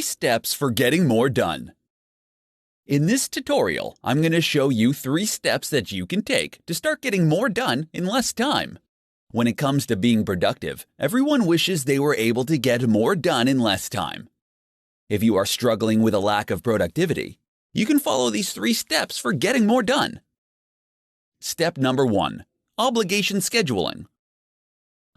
steps for getting more done. In this tutorial, I'm going to show you 3 steps that you can take to start getting more done in less time. When it comes to being productive, everyone wishes they were able to get more done in less time. If you are struggling with a lack of productivity, you can follow these 3 steps for getting more done. Step number 1. Obligation scheduling.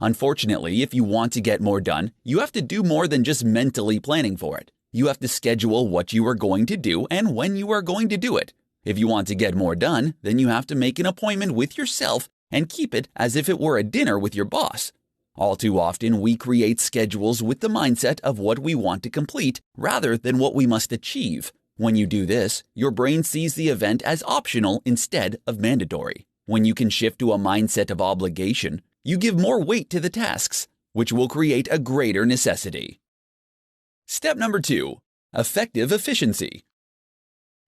Unfortunately, if you want to get more done, you have to do more than just mentally planning for it. You have to schedule what you are going to do and when you are going to do it. If you want to get more done, then you have to make an appointment with yourself and keep it as if it were a dinner with your boss. All too often, we create schedules with the mindset of what we want to complete rather than what we must achieve. When you do this, your brain sees the event as optional instead of mandatory. When you can shift to a mindset of obligation, you give more weight to the tasks, which will create a greater necessity. Step number 2. Effective efficiency.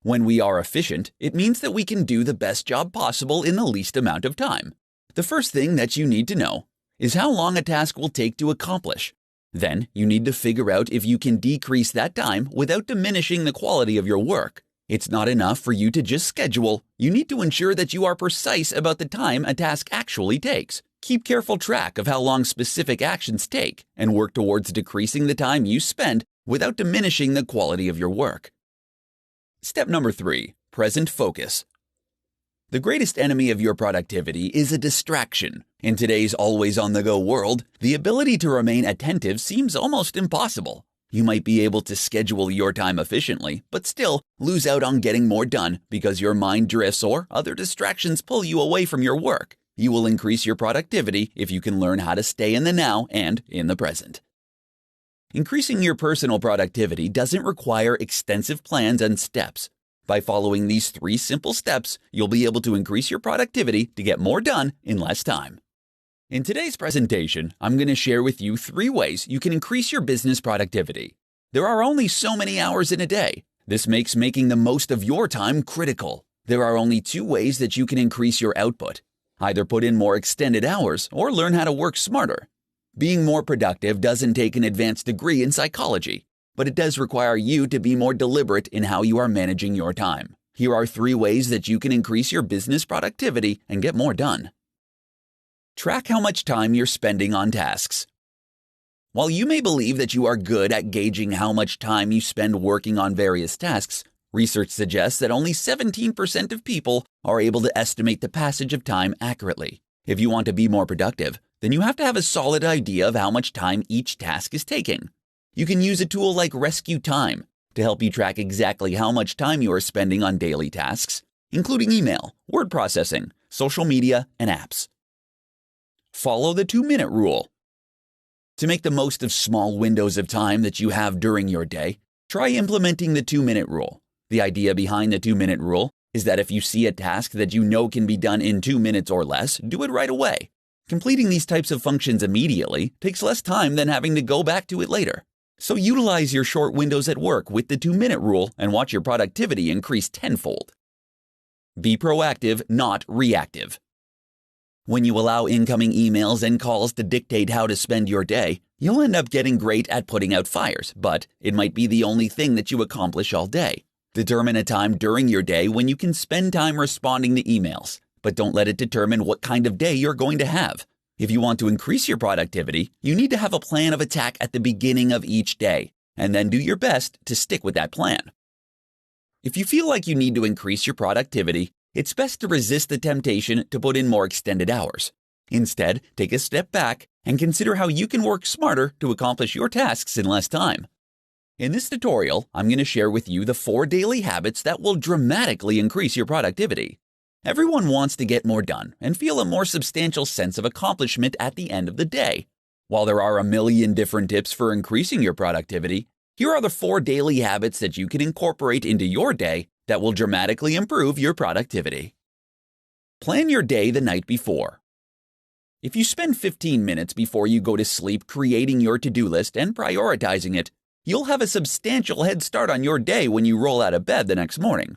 When we are efficient, it means that we can do the best job possible in the least amount of time. The first thing that you need to know is how long a task will take to accomplish. Then, you need to figure out if you can decrease that time without diminishing the quality of your work. It's not enough for you to just schedule. You need to ensure that you are precise about the time a task actually takes. Keep careful track of how long specific actions take and work towards decreasing the time you spend without diminishing the quality of your work. Step number 3. Present focus. The greatest enemy of your productivity is a distraction. In today's always-on-the-go world, the ability to remain attentive seems almost impossible. You might be able to schedule your time efficiently, but still lose out on getting more done because your mind drifts or other distractions pull you away from your work. You will increase your productivity if you can learn how to stay in the now and in the present. Increasing your personal productivity doesn't require extensive plans and steps. By following these 3 simple steps, you'll be able to increase your productivity to get more done in less time. In today's presentation, I'm going to share with you 3 ways you can increase your business productivity. There are only so many hours in a day. This makes making the most of your time critical. There are only 2 ways that you can increase your output. Either put in more extended hours or learn how to work smarter. Being more productive doesn't take an advanced degree in psychology, but it does require you to be more deliberate in how you are managing your time. Here are 3 ways that you can increase your business productivity and get more done. Track how much time you're spending on tasks. While you may believe that you are good at gauging how much time you spend working on various tasks, research suggests that only 17% of people are able to estimate the passage of time accurately. If you want to be more productive, then you have to have a solid idea of how much time each task is taking. You can use a tool like Rescue Time to help you track exactly how much time you are spending on daily tasks, including email, word processing, social media, and apps. Follow the 2-minute rule. To make the most of small windows of time that you have during your day, try implementing the 2-minute rule. The idea behind the 2-minute rule is that if you see a task that you know can be done in 2 minutes or less, do it right away. Completing these types of functions immediately takes less time than having to go back to it later. So utilize your short windows at work with the 2-minute rule and watch your productivity increase tenfold. Be proactive, not reactive. When you allow incoming emails and calls to dictate how to spend your day, you'll end up getting great at putting out fires, but it might be the only thing that you accomplish all day. Determine a time during your day when you can spend time responding to emails, but don't let it determine what kind of day you're going to have. If you want to increase your productivity, you need to have a plan of attack at the beginning of each day, and then do your best to stick with that plan. If you feel like you need to increase your productivity, it's best to resist the temptation to put in more extended hours. Instead, take a step back and consider how you can work smarter to accomplish your tasks in less time. In this tutorial, I'm going to share with you the 4 daily habits that will dramatically increase your productivity. Everyone wants to get more done and feel a more substantial sense of accomplishment at the end of the day. While there are a million different tips for increasing your productivity, here are the 4 daily habits that you can incorporate into your day that will dramatically improve your productivity. Plan your day the night before. If you spend 15 minutes before you go to sleep creating your to-do list and prioritizing it, you'll have a substantial head start on your day when you roll out of bed the next morning.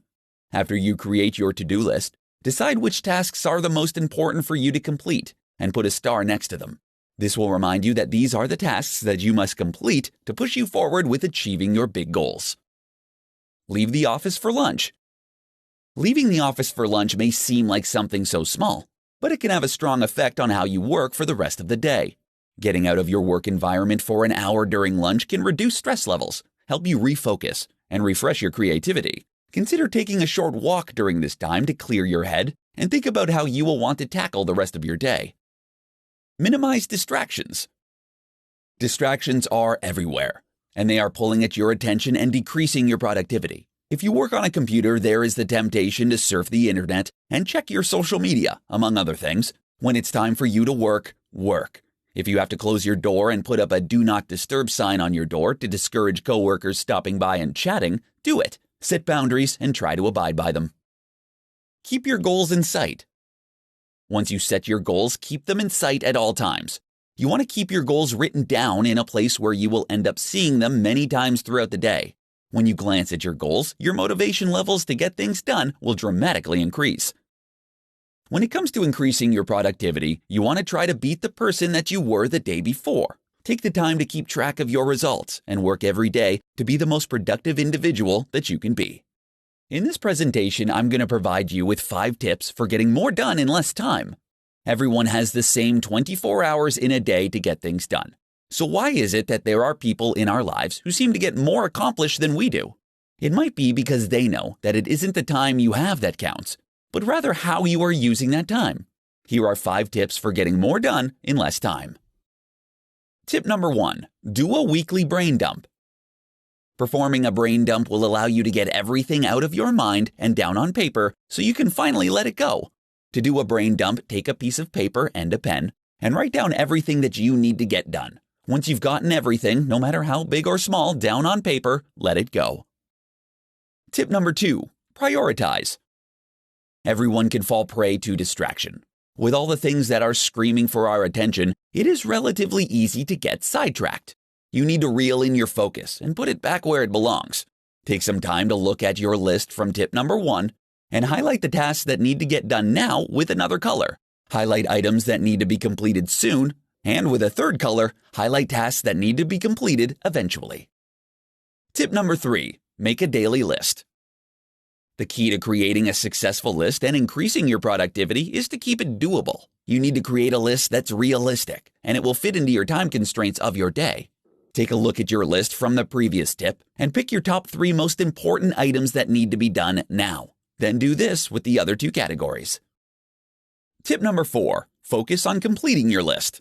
After you create your to-do list, decide which tasks are the most important for you to complete and put a star next to them. This will remind you that these are the tasks that you must complete to push you forward with achieving your big goals. Leave the office for lunch. Leaving the office for lunch may seem like something so small, but it can have a strong effect on how you work for the rest of the day. Getting out of your work environment for an hour during lunch can reduce stress levels, help you refocus, and refresh your creativity. Consider taking a short walk during this time to clear your head and think about how you will want to tackle the rest of your day. Minimize distractions. Distractions are everywhere, and they are pulling at your attention and decreasing your productivity. If you work on a computer, there is the temptation to surf the internet and check your social media, among other things. When it's time for you to work, work. If you have to close your door and put up a do not disturb sign on your door to discourage coworkers stopping by and chatting, do it. Set boundaries and try to abide by them. Keep your goals in sight. Once you set your goals, keep them in sight at all times. You want to keep your goals written down in a place where you will end up seeing them many times throughout the day. When you glance at your goals, your motivation levels to get things done will dramatically increase. When it comes to increasing your productivity, you want to try to beat the person that you were the day before. Take the time to keep track of your results and work every day to be the most productive individual that you can be. In this presentation, I'm going to provide you with 5 tips for getting more done in less time. Everyone has the same 24 hours in a day to get things done. So why is it that there are people in our lives who seem to get more accomplished than we do? It might be because they know that it isn't the time you have that counts, but rather how you are using that time. Here are 5 tips for getting more done in less time. Tip number 1, do a weekly brain dump. Performing a brain dump will allow you to get everything out of your mind and down on paper so you can finally let it go. To do a brain dump, take a piece of paper and a pen and write down everything that you need to get done. Once you've gotten everything, no matter how big or small, down on paper, let it go. Tip number 2, prioritize. Everyone can fall prey to distraction. With all the things that are screaming for our attention, it is relatively easy to get sidetracked. You need to reel in your focus and put it back where it belongs. Take some time to look at your list from tip number 1 and highlight the tasks that need to get done now with another color. Highlight items that need to be completed soon, and with a third color, highlight tasks that need to be completed eventually. Tip number 3, make a daily list. The key to creating a successful list and increasing your productivity is to keep it doable. You need to create a list that's realistic, and it will fit into your time constraints of your day. Take a look at your list from the previous tip and pick your top 3 most important items that need to be done now. Then do this with the other 2 categories. Tip number 4, focus on completing your list.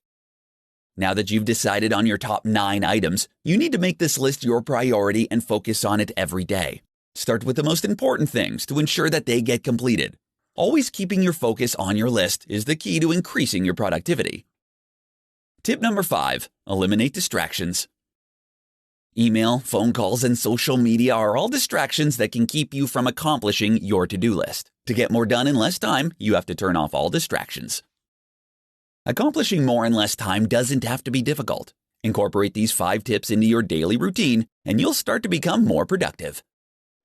Now that you've decided on your top 9 items, you need to make this list your priority and focus on it every day. Start with the most important things to ensure that they get completed. Always keeping your focus on your list is the key to increasing your productivity. Tip number 5, eliminate distractions. Email, phone calls, and social media are all distractions that can keep you from accomplishing your to-do list. To get more done in less time, you have to turn off all distractions. Accomplishing more in less time doesn't have to be difficult. Incorporate these 5 tips into your daily routine, and you'll start to become more productive.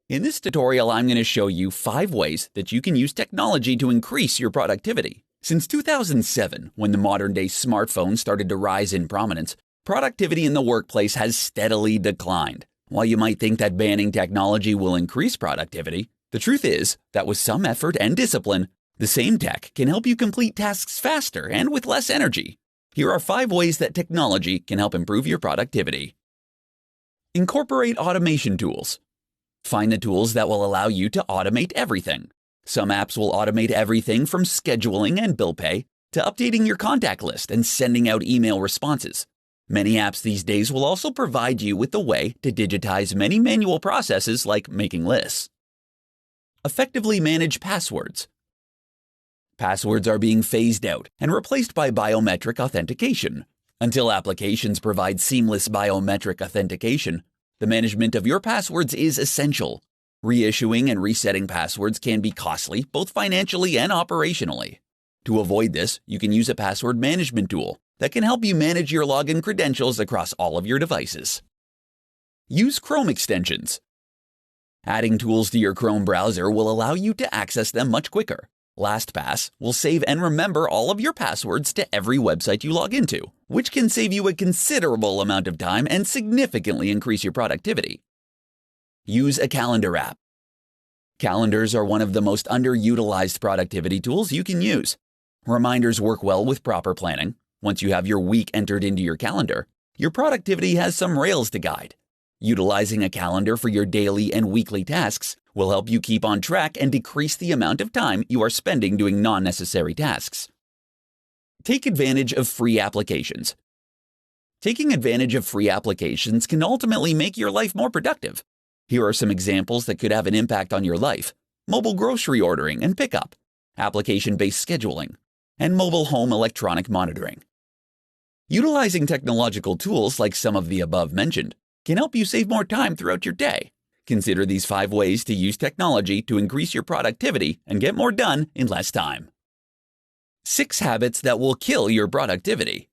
In this tutorial, I'm going to show you 5 ways that you can use technology to increase your productivity. Since 2007, when the modern-day smartphone started to rise in prominence, productivity in the workplace has steadily declined. While you might think that banning technology will increase productivity, the truth is that with some effort and discipline, the same tech can help you complete tasks faster and with less energy. Here are 5 ways that technology can help improve your productivity. Incorporate automation tools. Find the tools that will allow you to automate everything. Some apps will automate everything from scheduling and bill pay to updating your contact list and sending out email responses. Many apps these days will also provide you with a way to digitize many manual processes like making lists. Effectively manage passwords. Passwords are being phased out and replaced by biometric authentication. Until applications provide seamless biometric authentication, the management of your passwords is essential. Reissuing and resetting passwords can be costly, both financially and operationally. To avoid this, you can use a password management tool that can help you manage your login credentials across all of your devices. Use Chrome extensions. Adding tools to your Chrome browser will allow you to access them much quicker. LastPass will save and remember all of your passwords to every website you log into, which can save you a considerable amount of time and significantly increase your productivity. Use a calendar app. Calendars are one of the most underutilized productivity tools you can use. Reminders work well with proper planning. Once you have your week entered into your calendar, your productivity has some rails to guide. Utilizing a calendar for your daily and weekly tasks will help you keep on track and decrease the amount of time you are spending doing non-necessary tasks. Take advantage of free applications. Taking advantage of free applications can ultimately make your life more productive. Here are some examples that could have an impact on your life: mobile grocery ordering and pickup, application-based scheduling, and mobile home electronic monitoring. Utilizing technological tools like some of the above mentioned can help you save more time throughout your day. Consider these 5 ways to use technology to increase your productivity and get more done in less time. 6 habits that will kill your productivity.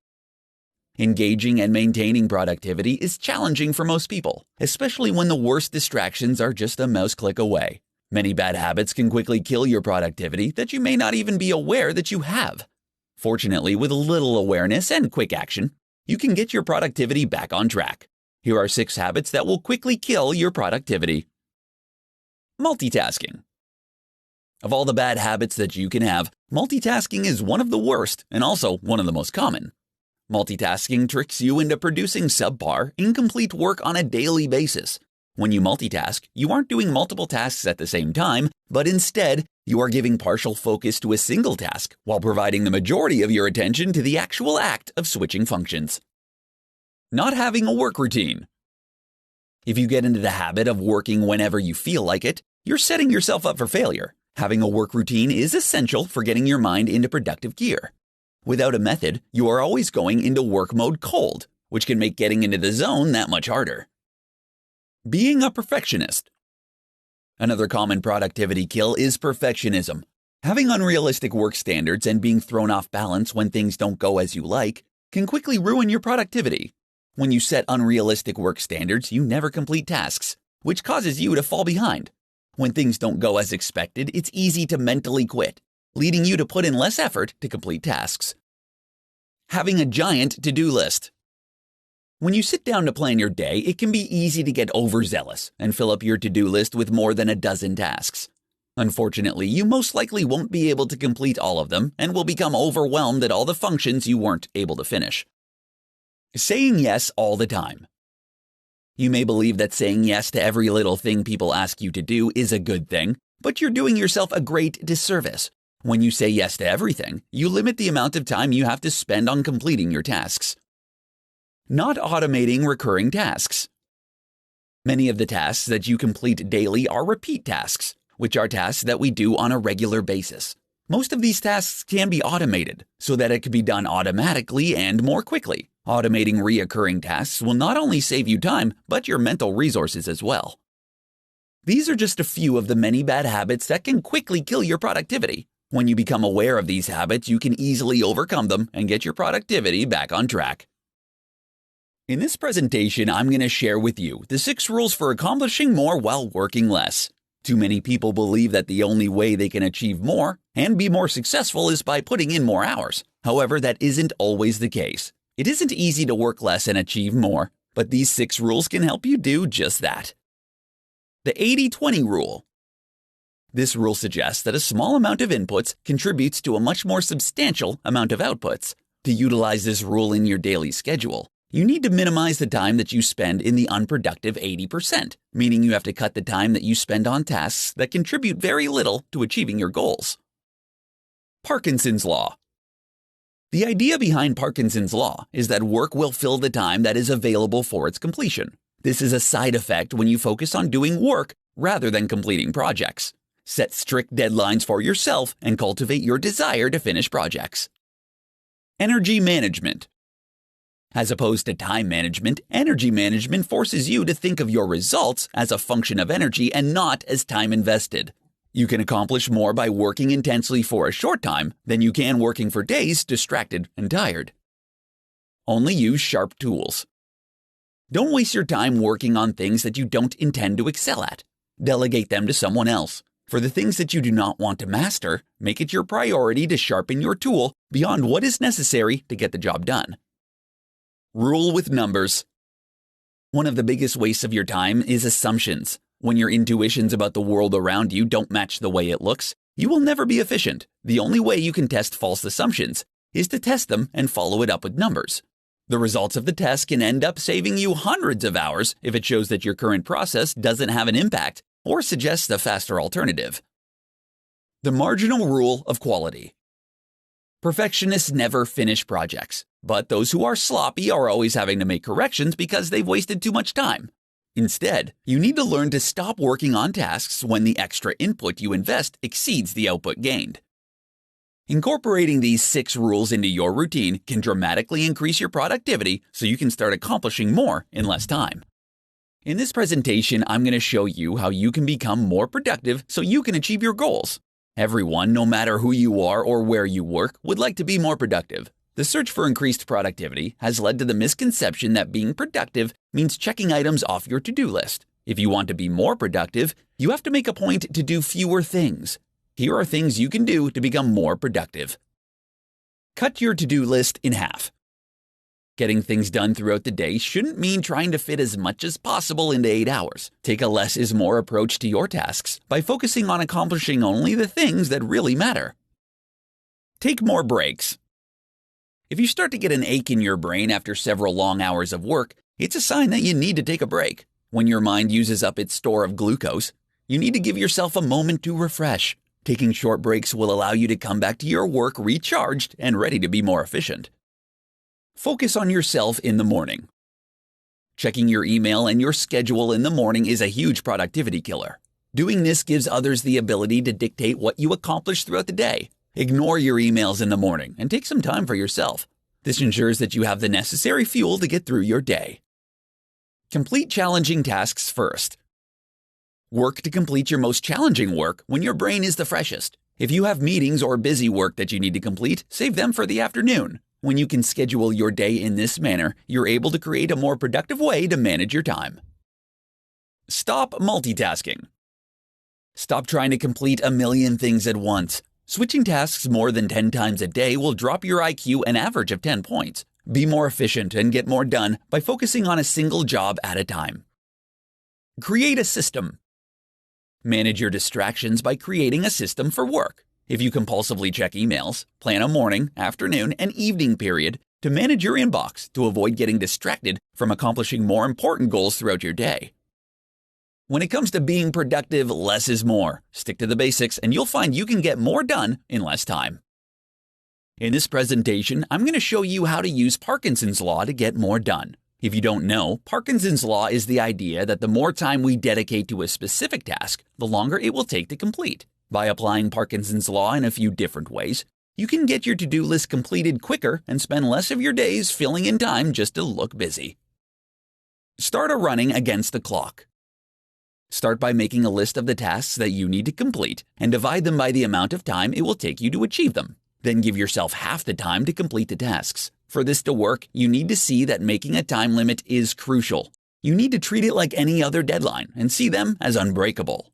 Engaging and maintaining productivity is challenging for most people, especially when the worst distractions are just a mouse click away. Many bad habits can quickly kill your productivity that you may not even be aware that you have. Fortunately, with a little awareness and quick action, you can get your productivity back on track. Here are 6 habits that will quickly kill your productivity. Multitasking. Of all the bad habits that you can have, multitasking is one of the worst and also one of the most common. Multitasking tricks you into producing subpar, incomplete work on a daily basis. When you multitask, you aren't doing multiple tasks at the same time, but instead, you are giving partial focus to a single task while providing the majority of your attention to the actual act of switching functions. Not having a work routine. If you get into the habit of working whenever you feel like it, you're setting yourself up for failure. Having a work routine is essential for getting your mind into productive gear. Without a method, you are always going into work mode cold, which can make getting into the zone that much harder. Being a perfectionist. Another common productivity kill is perfectionism. Having unrealistic work standards and being thrown off balance when things don't go as you like can quickly ruin your productivity. When you set unrealistic work standards, you never complete tasks, which causes you to fall behind. When things don't go as expected, it's easy to mentally quit, leading you to put in less effort to complete tasks. Having a giant to-do list. When you sit down to plan your day, it can be easy to get overzealous and fill up your to-do list with more than a dozen tasks. Unfortunately, you most likely won't be able to complete all of them and will become overwhelmed at all the functions you weren't able to finish. Saying yes all the time. You may believe that saying yes to every little thing people ask you to do is a good thing, but you're doing yourself a great disservice. When you say yes to everything, you limit the amount of time you have to spend on completing your tasks. Not automating recurring tasks. Many of the tasks that you complete daily are repeat tasks, which are tasks that we do on a regular basis. Most of these tasks can be automated so that it can be done automatically and more quickly. Automating reoccurring tasks will not only save you time, but your mental resources as well. These are just a few of the many bad habits that can quickly kill your productivity. When you become aware of these habits, you can easily overcome them and get your productivity back on track. In this presentation, I'm going to share with you the 6 rules for accomplishing more while working less. Too many people believe that the only way they can achieve more and be more successful is by putting in more hours. However, that isn't always the case. It isn't easy to work less and achieve more, but these 6 rules can help you do just that. The 80-20 rule. This rule suggests that a small amount of inputs contributes to a much more substantial amount of outputs. To utilize this rule in your daily schedule, you need to minimize the time that you spend in the unproductive 80%, meaning you have to cut the time that you spend on tasks that contribute very little to achieving your goals. Parkinson's Law. The idea behind Parkinson's Law is that work will fill the time that is available for its completion. This is a side effect when you focus on doing work rather than completing projects. Set strict deadlines for yourself and cultivate your desire to finish projects. Energy management. As opposed to time management, energy management forces you to think of your results as a function of energy and not as time invested. You can accomplish more by working intensely for a short time than you can working for days distracted and tired. Only use sharp tools. Don't waste your time working on things that you don't intend to excel at. Delegate them to someone else. For the things that you do not want to master, make it your priority to sharpen your tool beyond what is necessary to get the job done. Rule with numbers. One of the biggest wastes of your time is assumptions. When your intuitions about the world around you don't match the way it looks, you will never be efficient. The only way you can test false assumptions is to test them and follow it up with numbers. The results of the test can end up saving you hundreds of hours if it shows that your current process doesn't have an impact or suggests a faster alternative. The marginal rule of quality. Perfectionists never finish projects, but those who are sloppy are always having to make corrections because they've wasted too much time. Instead, you need to learn to stop working on tasks when the extra input you invest exceeds the output gained. Incorporating these 6 rules into your routine can dramatically increase your productivity so you can start accomplishing more in less time. In this presentation, I'm going to show you how you can become more productive so you can achieve your goals. Everyone, no matter who you are or where you work, would like to be more productive. The search for increased productivity has led to the misconception that being productive means checking items off your to-do list. If you want to be more productive, you have to make a point to do fewer things. Here are things you can do to become more productive. Cut your to-do list in half. Getting things done throughout the day shouldn't mean trying to fit as much as possible into 8 hours. Take a less is more approach to your tasks by focusing on accomplishing only the things that really matter. Take more breaks. If you start to get an ache in your brain after several long hours of work, it's a sign that you need to take a break. When your mind uses up its store of glucose, you need to give yourself a moment to refresh. Taking short breaks will allow you to come back to your work recharged and ready to be more efficient. Focus on yourself in the morning. Checking your email and your schedule in the morning is a huge productivity killer. Doing this gives others the ability to dictate what you accomplish throughout the day. Ignore your emails in the morning and take some time for yourself. This ensures that you have the necessary fuel to get through your day. Complete challenging tasks first. Work to complete your most challenging work when your brain is the freshest. If you have meetings or busy work that you need to complete, save them for the afternoon. When you can schedule your day in this manner, you're able to create a more productive way to manage your time. Stop multitasking. Stop trying to complete a million things at once. Switching tasks more than 10 times a day will drop your IQ an average of 10 points. Be more efficient and get more done by focusing on a single job at a time. Create a system. Manage your distractions by creating a system for work. If you compulsively check emails, plan a morning, afternoon, and evening period to manage your inbox to avoid getting distracted from accomplishing more important goals throughout your day. When it comes to being productive, less is more. Stick to the basics and you'll find you can get more done in less time. In this presentation, I'm going to show you how to use Parkinson's Law to get more done. If you don't know, Parkinson's Law is the idea that the more time we dedicate to a specific task, the longer it will take to complete. By applying Parkinson's Law in a few different ways, you can get your to-do list completed quicker and spend less of your days filling in time just to look busy. Start a running against the clock. Start by making a list of the tasks that you need to complete and divide them by the amount of time it will take you to achieve them. Then give yourself half the time to complete the tasks. For this to work, you need to see that making a time limit is crucial. You need to treat it like any other deadline and see them as unbreakable.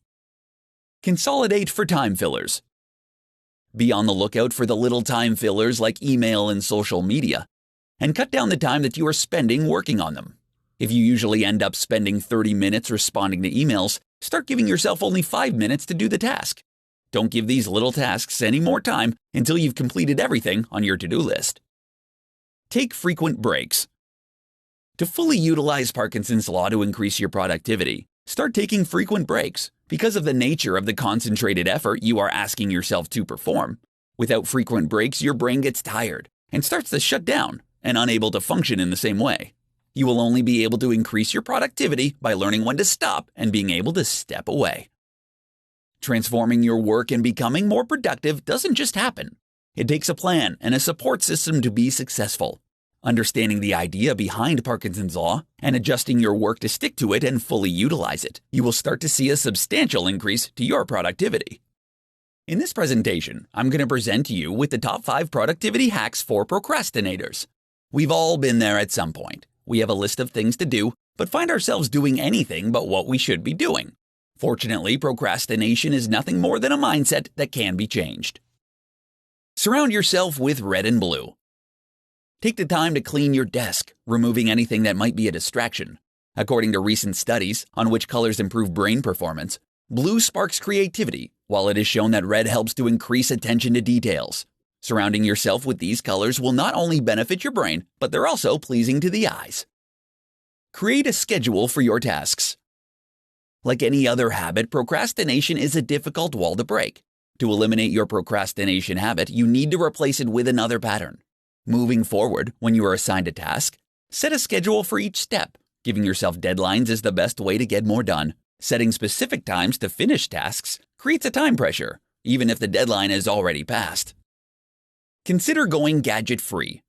Consolidate for time fillers. Be on the lookout for the little time fillers like email and social media, and cut down the time that you are spending working on them. If you usually end up spending 30 minutes responding to emails, start giving yourself only 5 minutes to do the task. Don't give these little tasks any more time until you've completed everything on your to-do list. Take frequent breaks. To fully utilize Parkinson's Law to increase your productivity, start taking frequent breaks. Because of the nature of the concentrated effort you are asking yourself to perform, without frequent breaks, your brain gets tired and starts to shut down and unable to function in the same way. You will only be able to increase your productivity by learning when to stop and being able to step away. Transforming your work and becoming more productive doesn't just happen. It takes a plan and a support system to be successful. Understanding the idea behind Parkinson's Law and adjusting your work to stick to it and fully utilize it, you will start to see a substantial increase to your productivity. In this presentation, I'm going to present to you with the top 5 productivity hacks for procrastinators. We've all been there at some point. We have a list of things to do, but find ourselves doing anything but what we should be doing. Fortunately, procrastination is nothing more than a mindset that can be changed. Surround yourself with red and blue. Take the time to clean your desk, removing anything that might be a distraction. According to recent studies on which colors improve brain performance, blue sparks creativity, while it is shown that red helps to increase attention to details. Surrounding yourself with these colors will not only benefit your brain, but they're also pleasing to the eyes. Create a schedule for your tasks. Like any other habit, procrastination is a difficult wall to break. To eliminate your procrastination habit, you need to replace it with another pattern. Moving forward, when you are assigned a task, set a schedule for each step. Giving yourself deadlines is the best way to get more done. Setting specific times to finish tasks creates a time pressure, even if the deadline is already passed. Consider going gadget-free.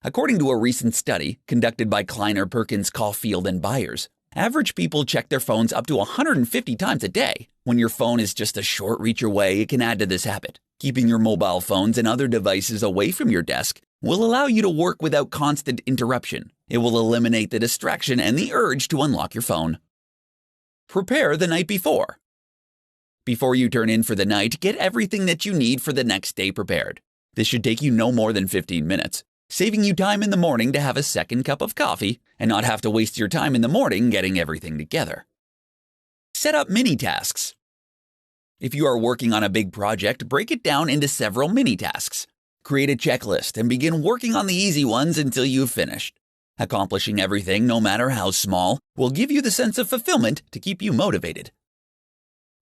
According to a recent study conducted by Kleiner Perkins Caulfield and Byers, average people check their phones up to 150 times a day. When your phone is just a short reach away, it can add to this habit. Keeping your mobile phones and other devices away from your desk will allow you to work without constant interruption. It will eliminate the distraction and the urge to unlock your phone. Prepare the night before. Before you turn in for the night, get everything that you need for the next day prepared. This should take you no more than 15 minutes, saving you time in the morning to have a second cup of coffee and not have to waste your time in the morning getting everything together. Set up mini tasks. If you are working on a big project, break it down into several mini tasks. Create a checklist and begin working on the easy ones until you've finished. Accomplishing everything, no matter how small, will give you the sense of fulfillment to keep you motivated.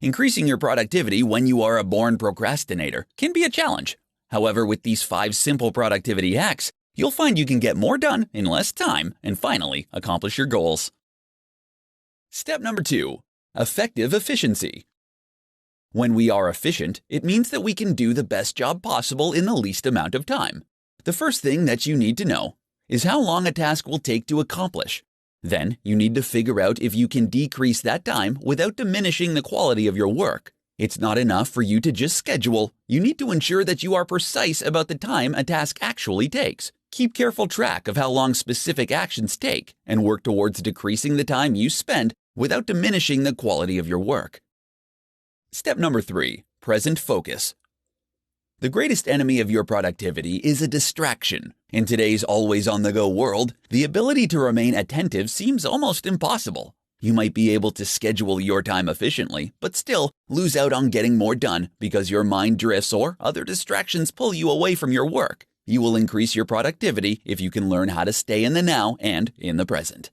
Increasing your productivity when you are a born procrastinator can be a challenge. However, with these 5 simple productivity hacks, you'll find you can get more done in less time and finally accomplish your goals. Step number 2. Effective efficiency. When we are efficient, it means that we can do the best job possible in the least amount of time. The first thing that you need to know is how long a task will take to accomplish. Then, you need to figure out if you can decrease that time without diminishing the quality of your work. It's not enough for you to just schedule. You need to ensure that you are precise about the time a task actually takes. Keep careful track of how long specific actions take and work towards decreasing the time you spend without diminishing the quality of your work. Step number 3. Present focus. The greatest enemy of your productivity is a distraction. In today's always-on-the-go world, the ability to remain attentive seems almost impossible. You might be able to schedule your time efficiently, but still lose out on getting more done because your mind drifts or other distractions pull you away from your work. You will increase your productivity if you can learn how to stay in the now and in the present.